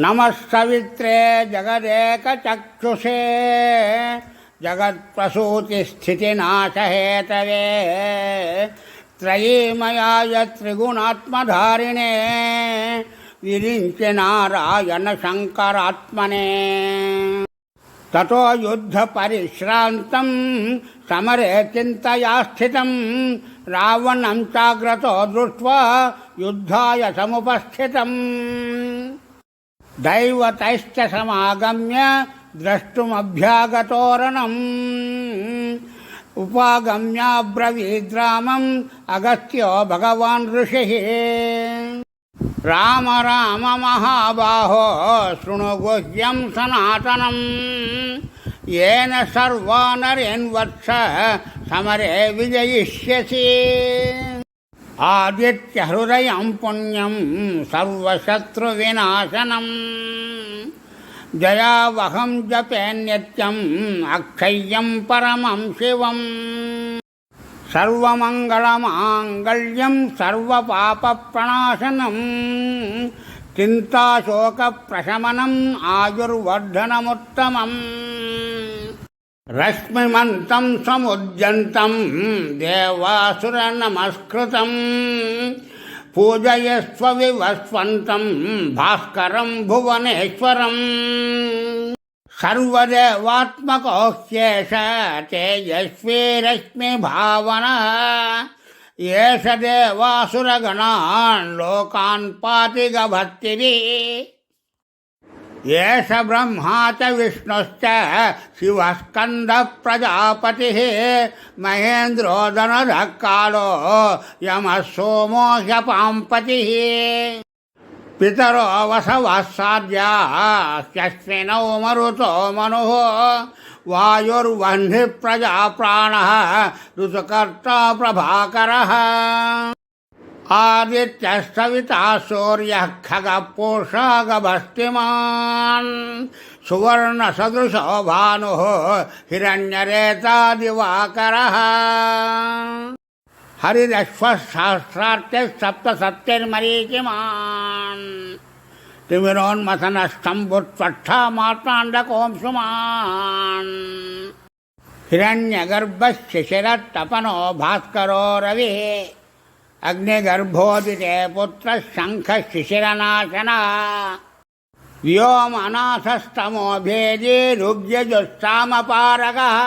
नमः सवित्रे जगदेकचक्षुषे जगत्प्रसूतिस्थितिनाशहेतवे त्रयीमयाय त्रिगुणात्मधारिणे विरिञ्चि नारायण शङ्करात्मने ततो युद्धपरिश्रान्तं समरे चिन्तया स्थितं रावणं चाग्रतो दृष्ट्वा युद्धाय समुपस्थितम् दैवतैश्च समागम्य द्रष्टुमभ्यागतोरणम् उपागम्याब्रवीद्रामम् अगस्त्यो भगवान् ऋषिः राम राम महाबाहो शृणु गुह्यं सनातनम् येन सर्वा नरेन् वत्स समरे विजयिष्यसि आदित्यहृदयं पुण्यं सर्वशत्रुविनाशनम् जयावहं जपे नित्यम् अक्षय्यं परमं शिवम् सर्वमङ्गलमाङ्गल्यं सर्वपापप्रणाशनम् चिन्ताशोकप्रशमनम् आयुर्वर्धनमुत्तमम् रश्मिमन्तं समुद्यन्तं देवासुरनमस्कृतं पूजयस्व विवस्वन्तं भास्करं भुवनेश्वरम् सर्वदेवात्मको ह्येष तेजस्वी रश्मिभावनः एष देवासुरगणान् लोकान् पाति गभर्तिभिः एष ब्रह्मा च विष्णुश्च शिवः स्कन्दः प्रजापतिः महेन्द्रो दनदः कालो यमः सोमो ह्यपाम्पतिः पितरो वसवः साध्याः ह्यश्विनौ मरुतो मनुः वायुर्वह्निः प्रजाप्राणः ऋतुकर्ता प्रभाकरः आदित्यः सविता सूर्यः खगः पूषा गभस्तिमान् सुवर्णसदृशो भानुः हिरण्यरेता दिवाकरः हरिरश्वः सहस्रार्त्यः सप्तसप्तिर्मरीचिमान् तिमिरोन्मथनस्तम्भुत्वष्ठा मार्ताण्डकोऽंशुमान् हिरण्यगर्भः शिशिरस्तपनो भास्करो रविः अग्निगर्भोदिते पुत्रः शङ्खः शिशिरनाशनः व्योमनाथस्तमो भेदी ऋग्यजुस्सामपारगः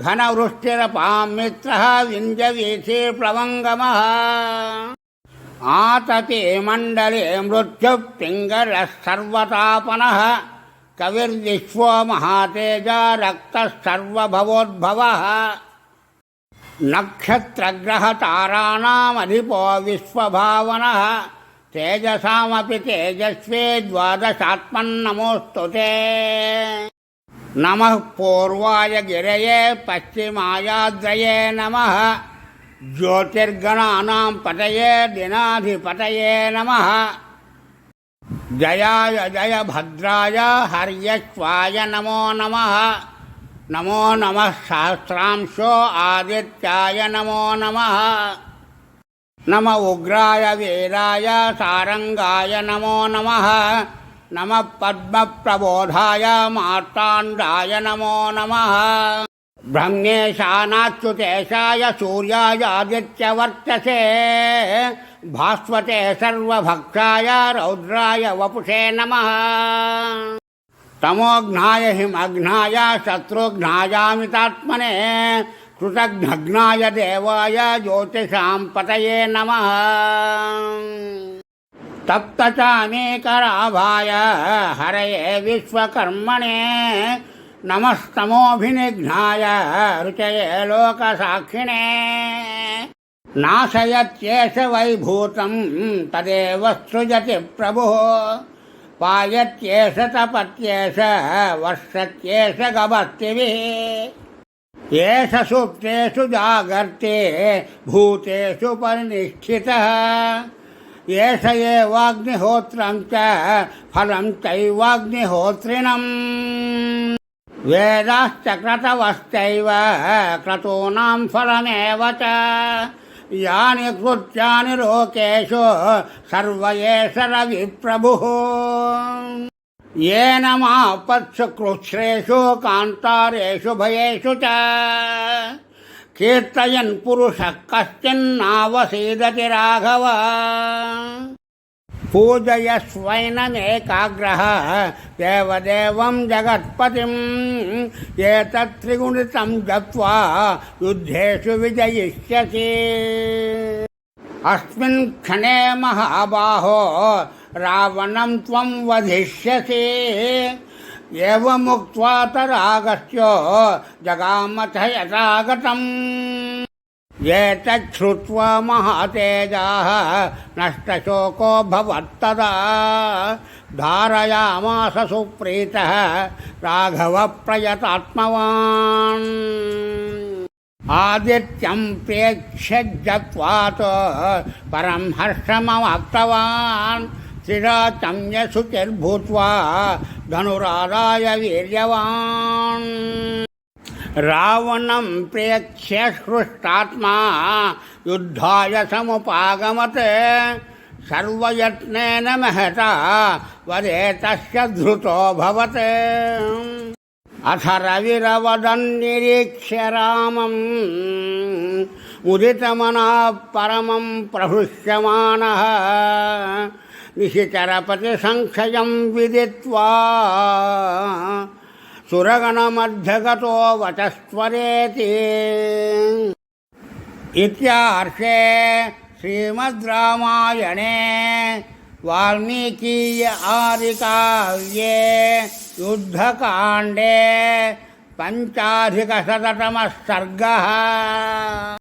घनवृष्टिरपां मित्रः विञ्जवीथिर्प्लवङ्गमः आतपे मण्डले मृत्युः पिङ्गलः सर्वतापनः कविर्विश्वो महातेजा रक्तः सर्वभवोद्भवः नक्षत्रग्रहताराणामधिपो विश्वभावनः तेजसामपि तेजस्वी द्वादशात्मन्नमोऽस्तु ते नमः पूर्वाय गिरये पश्चिमायाद्रये नमः ज्योतिर्गणानां पतये दिनाधिपतये नमः जयाय जयभद्राय हर्यश्वाय नमो नमः नमो नमः सहस्रांशो आदित्याय नमो नमः नम उग्राय वीराय सारंगाय नमो नमः नमः पद्मप्रबोधाय मार्ताण्डाय नमो नमः ब्रह्मेशानाच्युतेशाय सूर्याय आदित्यवर्चसे भास्वते सर्वभक्षाय रौद्राय वपुषे नमः तमोघ्नाय हिमघ्नाय शत्रुघ्नायामितात्मने कृतघ्नघ्नाय देवाय ज्योतिषां पतये नमः तप्तचामीकराभाय हरये विश्वकर्मणे नमस्तमोभिनिघ्नाय रुचये लोकसाक्षिणे नाशयत्येष वैभूतं तदेव सृजति प्रभुः पायत्येष तपत्येष वर्षत्येष गभर्तिभिः एष सुप्तेषु जागर्ते भूतेषु परिनिष्ठितः एष एवाग्निहोत्रं च फलं चैवाग्निहोत्रिणम् वेदाश्च क्रतवश्चैव क्रतूनां फलमेव च यानि कृत्यानि लोकेषु सर्व एष रविप्रभुः। येन मापत्सु कृच्छ्रेषु कान्तारेषु भयेषु च कीर्तयन् पुरुषः कश्चिन्नावसीदति राघव पूजयस्वैनमेकाग्रः देवदेवं जगत्पतिं एतत्त्रिगुणितं जप्त्वा युद्धेषु विजयिष्यसि अस्मिन् क्षणे महाबाहो रावणं त्वं वधिष्यसि एवमुक्त्वा तरागस्यो जगामथ यथागतम् एतच्छ्रुत्वा महातेजाः नष्टशोको भवत्तदा धारयामास सुप्रीतः राघवप्रयतात्मवान् आदित्यं प्रेक्ष्य जत्वात् परं हर्षमवाप्तवान् चिराचम्य शुचिर्भूत्वा धनुरादाय वीर्यवान् रावणं प्रेक्ष्य हृष्टात्मा युद्धाय समुपागमत् सर्वयत्नेन महता वदे तस्य धृतोऽभवत् अथ रविरवदन्निरीक्ष्य रामम् उदितमनः परमं प्रहृष्यमाणः निशिचरपतिसंक्षयं विदित्वा सुरगणमध्यगतो वचस्त्वरेति इत्यार्षे श्रीमद् रामायणे वाल्मीकीय आदिकाव्ये युद्धकाण्डे 5,000 सर्गः।